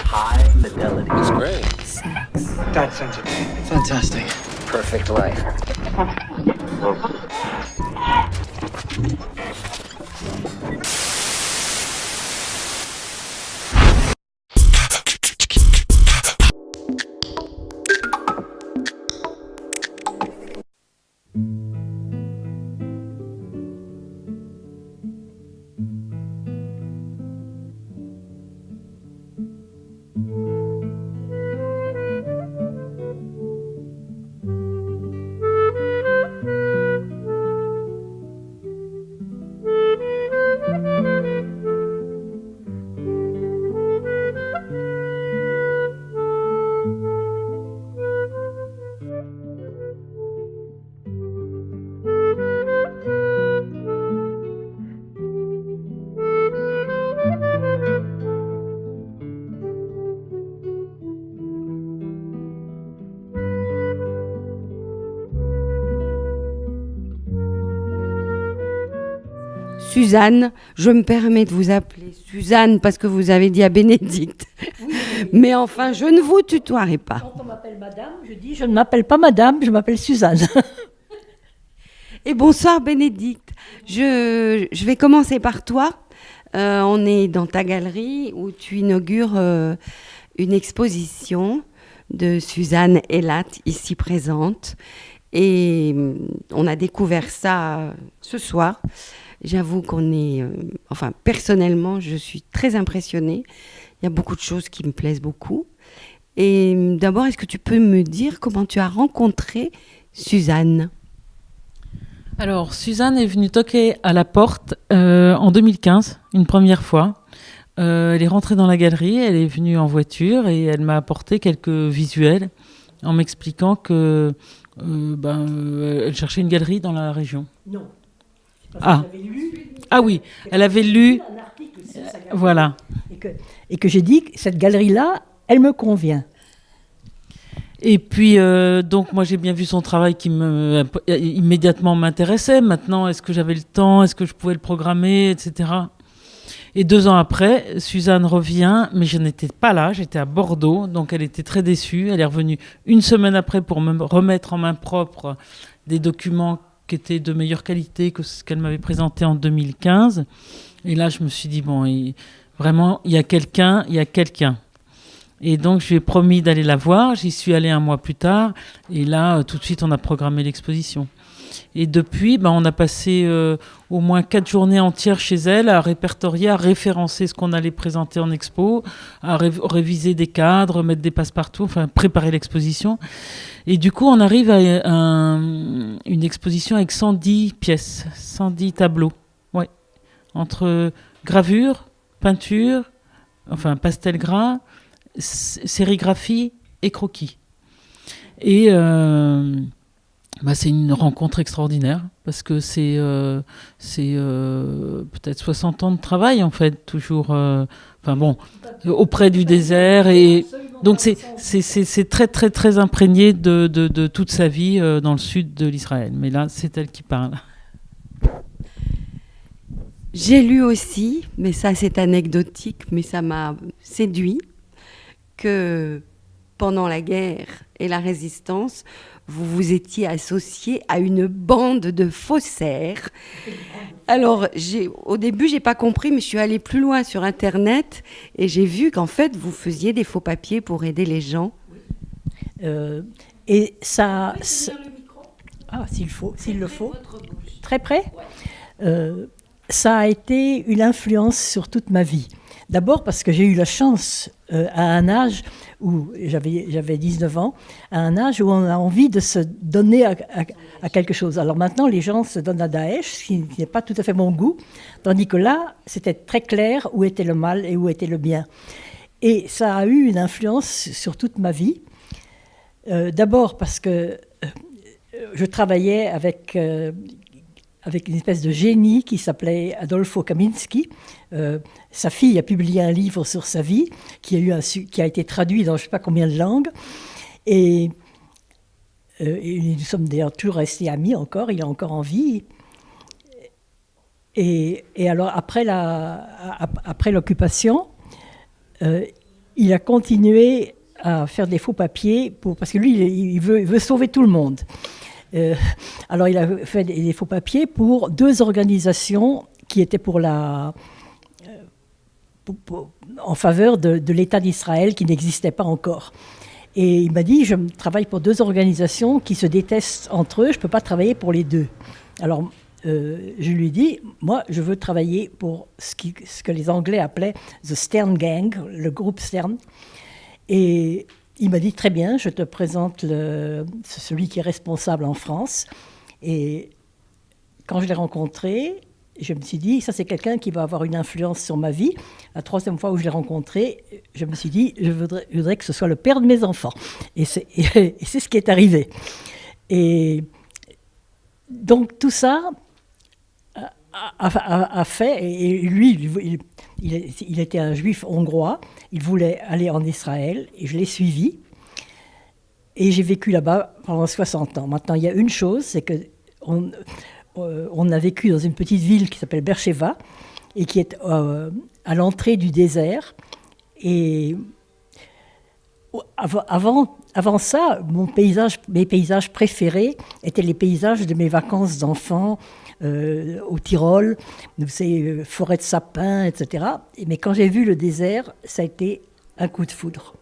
high fidelity. It's great. Sex. That sensitive. Fantastic. Perfect life. Suzanne, je me permets de vous appeler Suzanne parce que vous avez dit à Bénédicte. Oui. Mais enfin, je ne vous tutoierai pas. Quand on m'appelle madame, je dis je ne m'appelle pas madame, je m'appelle Suzanne. Et bonsoir Bénédicte. Je vais commencer par toi. On est dans ta galerie où tu inaugures une exposition de Suzanne Eilat, ici présente. Et on a découvert ça ce soir. J'avoue qu'on est... personnellement, je suis très impressionnée. Il y a beaucoup de choses qui me plaisent beaucoup. Et d'abord, est-ce que tu peux me dire comment tu as rencontré Suzanne ? Alors, Suzanne est venue toquer à la porte en 2015, une première fois. Elle est rentrée dans la galerie, elle est venue en voiture et elle m'a apporté quelques visuels en m'expliquant que elle cherchait une galerie dans la région. Non. Ah. Oui, elle avait lu. Un article sur sa galerie, voilà. Et que j'ai dit que cette galerie-là, elle me convient. Et puis, donc, moi, j'ai bien vu son travail qui immédiatement m'intéressait. Maintenant, est-ce que j'avais le temps ? Est-ce que je pouvais le programmer, etc. Et 2 ans après, Suzanne revient, mais je n'étais pas là, j'étais à Bordeaux, donc elle était très déçue. Elle est revenue 1 semaine après pour me remettre en main propre des documents qui étaient de meilleure qualité que ce qu'elle m'avait présenté en 2015. Et là, je me suis dit, vraiment, il y a quelqu'un. Et donc, je lui ai promis d'aller la voir. J'y suis allée 1 mois plus tard. Et là, tout de suite, on a programmé l'exposition. Et depuis, on a passé au moins 4 journées entières chez elle à répertorier, à référencer ce qu'on allait présenter en expo, à réviser des cadres, mettre des passe-partout, préparer l'exposition. Et du coup, on arrive à une exposition avec 110 pièces, 110 tableaux. Ouais. Entre gravure, peinture, pastel gras, sérigraphie et croquis. Et c'est une rencontre extraordinaire parce que c'est peut-être 60 ans de travail en fait, toujours auprès du désert, et donc c'est très très très imprégné de toute sa vie dans le sud de l'Israël. Mais là, c'est elle qui parle. J'ai lu aussi, mais ça c'est anecdotique, mais ça m'a séduit, que pendant la guerre et la résistance, vous vous étiez associé à une bande de faussaires. Alors, au début, j'ai pas compris, mais je suis allée plus loin sur Internet et j'ai vu qu'en fait, vous faisiez des faux papiers pour aider les gens. Et ça... s'il le faut. Très près ? Ça a été une influence sur toute ma vie. D'abord parce que j'ai eu la chance, à un âge où j'avais 19 ans, à un âge où on a envie de se donner à quelque chose. Alors maintenant, les gens se donnent à Daesh, ce qui n'est pas tout à fait mon goût, tandis que là, c'était très clair où était le mal et où était le bien. Et ça a eu une influence sur toute ma vie. D'abord parce que je travaillais avec une espèce de génie qui s'appelait Adolfo Kaminski. Sa fille a publié un livre sur sa vie qui a été traduit dans je ne sais pas combien de langues. Et nous sommes d'ailleurs toujours restés amis encore, il est encore en vie. Et alors, après l'occupation, il a continué à faire des faux papiers parce que lui, il veut sauver tout le monde. Alors, il a fait des faux papiers pour 2 organisations qui étaient en faveur de l'État d'Israël qui n'existait pas encore. Et il m'a dit, je travaille pour 2 organisations qui se détestent entre eux, je ne peux pas travailler pour les 2. Alors, je lui ai dit, moi, je veux travailler pour ce que les Anglais appelaient The Stern Gang, le groupe Stern. Et il m'a dit, très bien, je te présente celui qui est responsable en France. Et quand je l'ai rencontré, je me suis dit, ça c'est quelqu'un qui va avoir une influence sur ma vie. La 3e fois où je l'ai rencontré, je me suis dit, je voudrais que ce soit le père de mes enfants. Et c'est ce qui est arrivé. Et donc tout ça a fait, et lui, il était un juif hongrois, il voulait aller en Israël, et je l'ai suivi. Et j'ai vécu là-bas pendant 60 ans. Maintenant, il y a une chose, c'est qu'on a vécu dans une petite ville qui s'appelle Beersheva, et qui est à l'entrée du désert. Et avant ça, mes paysages préférés étaient les paysages de mes vacances d'enfant au Tyrol, vous savez, forêt de sapins, etc. Mais quand j'ai vu le désert, ça a été un coup de foudre.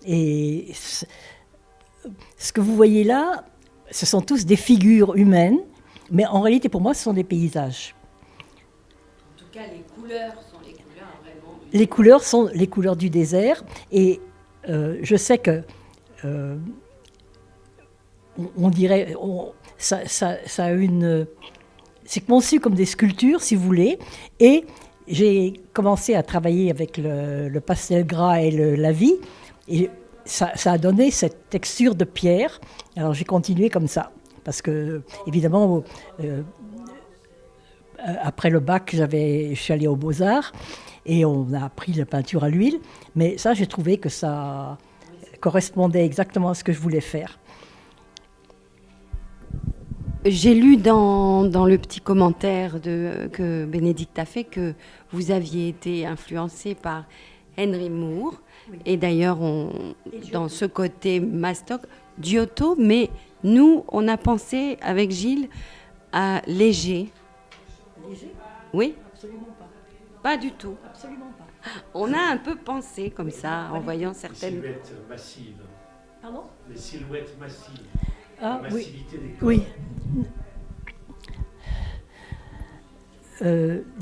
Et ce que vous voyez là, ce sont tous des figures humaines, mais en réalité, pour moi, ce sont des paysages. En tout cas, les couleurs sont les couleurs vraiment. Les couleurs sont les couleurs du désert, et je sais que on dirait, ça a une... C'est conçu comme des sculptures, si vous voulez, et j'ai commencé à travailler avec le pastel gras et la vie, et ça a donné cette texture de pierre. Alors j'ai continué comme ça, parce que, évidemment, après le bac, je suis allée aux Beaux-Arts, et on a appris la peinture à l'huile, mais ça, j'ai trouvé que ça correspondait exactement à ce que je voulais faire. J'ai lu dans le petit commentaire que Bénédicte a fait que vous aviez été influencé par Henry Moore. Oui. Et d'ailleurs, dans ce côté mastoc, Giotto, mais nous, on a pensé avec Gilles à Léger. Léger ? Oui ? Absolument pas. Pas du tout. Absolument pas. On a un peu pensé comme ça, en voyant certaines... Les silhouettes massives. Pardon ? Les silhouettes massives. Ah, la massivité des corps. Oui.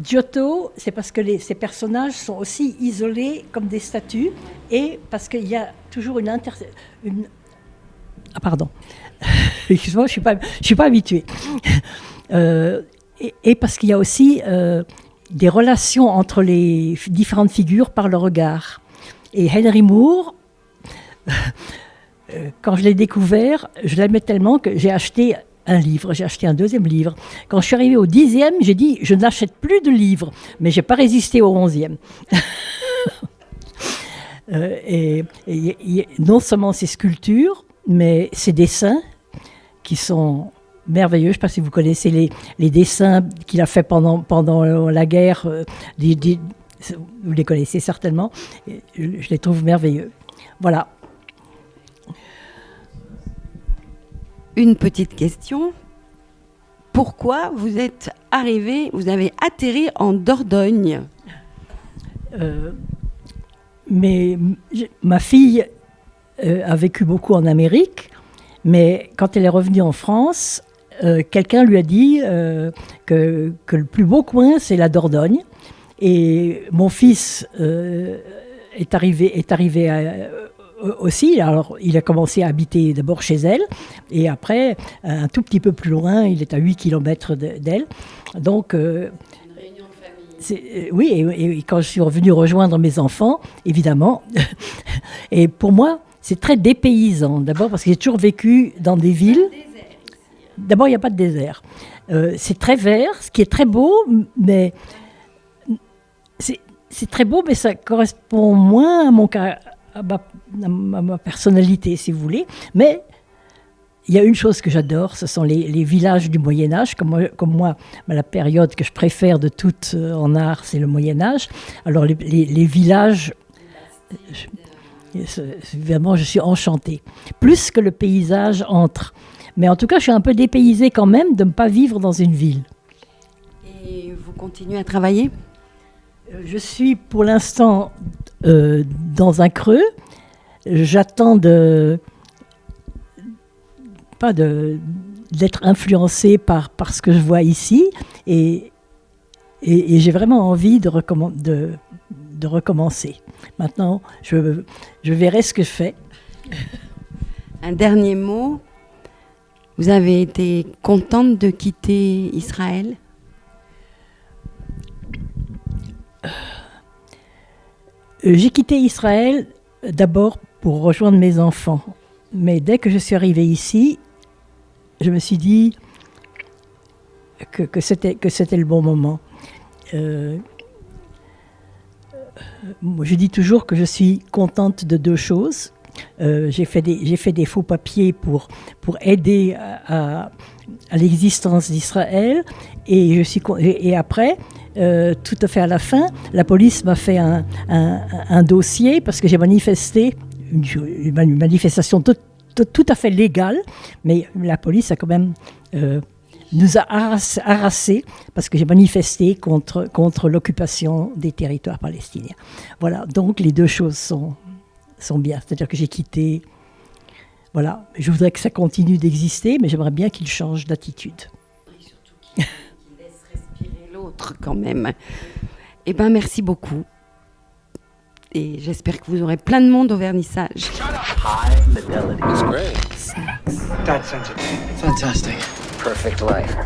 Giotto, c'est parce que ces personnages sont aussi isolés comme des statues, et parce qu'il y a toujours une... Ah, pardon. Excuse-moi, je suis pas habituée. Et parce qu'il y a aussi des relations entre les différentes figures par le regard. Et Henry Moore... Quand je l'ai découvert, je l'aimais tellement que j'ai acheté un livre, j'ai acheté un 2e livre. Quand je suis arrivée au 10e, j'ai dit, je n'achète plus de livres, mais je n'ai pas résisté au 11e. Et non seulement ces sculptures, mais ces dessins qui sont merveilleux. Je ne sais pas si vous connaissez les dessins qu'il a fait pendant la guerre, vous les connaissez certainement, je les trouve merveilleux. Voilà. Une petite question. Pourquoi vous avez atterri en Dordogne ? Mais ma fille a vécu beaucoup en Amérique, mais quand elle est revenue en France, quelqu'un lui a dit que le plus beau coin, c'est la Dordogne. Et mon fils est arrivé aussi. Alors, il a commencé à habiter d'abord chez elle, et après, un tout petit peu plus loin, il est à 8 km d'elle. Donc, une réunion de famille. Oui, et quand je suis revenue rejoindre mes enfants, évidemment, et pour moi, c'est très dépaysant. D'abord parce que j'ai toujours vécu dans des villes. D'abord, il n'y a pas de désert. C'est très vert, ce qui est très beau, mais c'est très beau, mais ça correspond moins à ma personnalité, si vous voulez. Mais il y a une chose que j'adore, ce sont les villages du Moyen-Âge. Comme moi, la période que je préfère de toutes en art, c'est le Moyen-Âge. Alors les villages... Vraiment, je suis enchantée. Plus que le paysage entre. Mais en tout cas, je suis un peu dépaysée quand même de ne pas vivre dans une ville. Et vous continuez à travailler? Je suis pour l'instant dans un creux. J'attends d'être influencée par ce que je vois ici. Et j'ai vraiment envie de recommencer. Maintenant, je verrai ce que je fais. Un dernier mot. Vous avez été contente de quitter Israël? J'ai quitté Israël d'abord pour rejoindre mes enfants. Mais dès que je suis arrivée ici, je me suis dit que c'était le bon moment. Je dis toujours que je suis contente de deux choses. J'ai fait des faux papiers pour aider à l'existence d'Israël et après, tout à fait à la fin, la police m'a fait un dossier parce que j'ai manifesté, une manifestation tout à fait légale, mais la police a quand même nous a harassés parce que j'ai manifesté contre l'occupation des territoires palestiniens. Voilà, donc les deux choses sont bien. C'est-à-dire que j'ai quitté... Voilà, je voudrais que ça continue d'exister, mais j'aimerais bien qu'il change d'attitude. Et surtout qu'il laisse respirer l'autre quand même. Eh bien, merci beaucoup. Et j'espère que vous aurez plein de monde au vernissage. High fidelity. It's great. That's sensitive. Fantastic. Perfect life.